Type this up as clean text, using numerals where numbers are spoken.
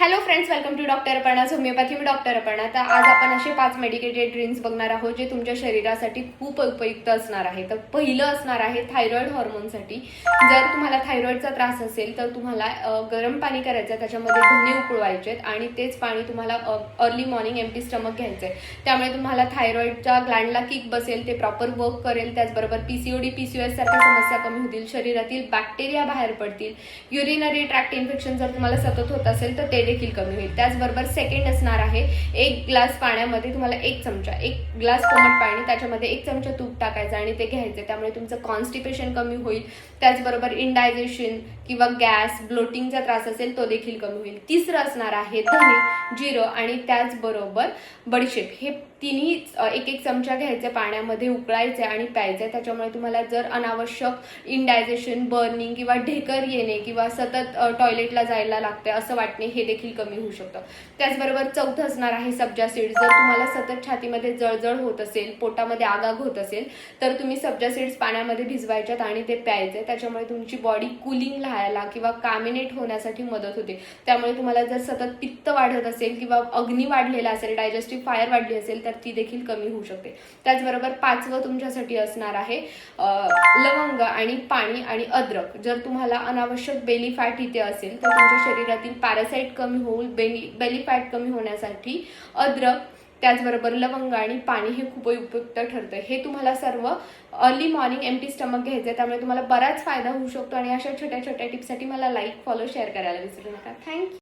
Hello friends, welcome to doctor Aparna homeopathy. मी doctor Aparna. तर आज आपण असे 5 मेडिकेटेड ड्रिंक्स बघणार आहोत जे तुमच्या शरीरासाठी खूप उपयुक्त असणार आहे. तर पहिलं असणार आहे थायरॉइड हॉर्मोनसाठी. जर तुम्हाला थायरॉइडचा त्रास असेल तर तुम्हाला गरम पाणी करायचं, त्याच्यामध्ये धने उकळवायचे आणि तेच पाणी तुम्हाला अर्ली मॉर्निंग एम्प्टी स्टमक घ्यायचं आहे. त्यामुळे तुम्हाला थायरॉइडच्या ग्लँडला किक बसेल, ते प्रॉपर वर्क करेल. त्याचबरोबर पीसीओडी PCOS सारख्या समस्या कमी होतील, शरीरातील बॅक्टेरिया बाहेर पडतील, युरिनरी ट्रॅक्ट इन्फेक्शन जर तुम्हाला सतत होत असेल तर ते देखील कमी होईल. त्याचबरोबर सेकंड असणार आहे, 1 ग्लास पाण्यामध्ये तुम्हाला 1 ग्लास कोमट पाणी, त्याच्यामध्ये 1 चमचा तूप टाकायचं आणि ते घ्यायचं. त्यामुळे तुमचं कॉन्स्टिपेशन कमी होईल. त्याचबरोबर इंडायजेशन किंवा गॅस ब्लोटिंगचा त्रास असेल तो देखील कमी होईल. तिसरं असणार आहे धने, जिरं आणि त्याचबरोबर बडीशेप. हे तिन्ही 1 चमचा घ्यायचे, पाण्यामध्ये उकळायचे आणि प्यायचे. त्याच्यामुळे तुम्हाला जर अनावश्यक इंडायजेशन, बर्निंग किंवा ढेकर येणे किंवा सतत टॉयलेटला जायला लागते असं वाटणे हे देखील कमी होऊ शकतं. त्याचबरोबर चौथं असणार आहे सब्जा सीड्स. जर तुम्हाला सतत छातीमध्ये जळजळ होत असेल, पोटामध्ये आगाग होत असेल तर तुम्ही सब्जा सीड्स पाण्यामध्ये भिजवायच्यात आणि ते प्यायचे. त्याच्यामुळे तुमची बॉडी कूलिंग राहायला किंवा कॅमिनेट होण्यासाठी मदत होते. त्यामुळे तुम्हाला जर सतत पित्त वाढत असेल किंवा अग्नी वाढलेला असेल, डायजेस्टिव्ह फायर वाढली असेल तर ती देखील कमी होऊ शकते. त्याचबरोबर 5वं तुमच्यासाठी असणार आहे लवंग आणि पाणी आणि अद्रक. जर तुम्हाला अनावश्यक बेली फॅट इथे असेल तर तुमच्या शरीरातील पॅरासाइट कमी होईल. बेली फॅट कमी होण्यासाठी अद्रक, त्याचबरोबर लवंग आणि पाणी हे खूप उपयुक्त ठरतं. हे तुम्हाला सर्व अर्ली मॉर्निंग एम्प्टी स्टमक घ्यायचं. त्यामुळे तुम्हाला बराच फायदा होऊ शकतो. आणि अशा छोट्या छोट्या टिप्ससाठी मला लाईक, फॉलो, शेअर करायला विसरू नका. थँक्यू.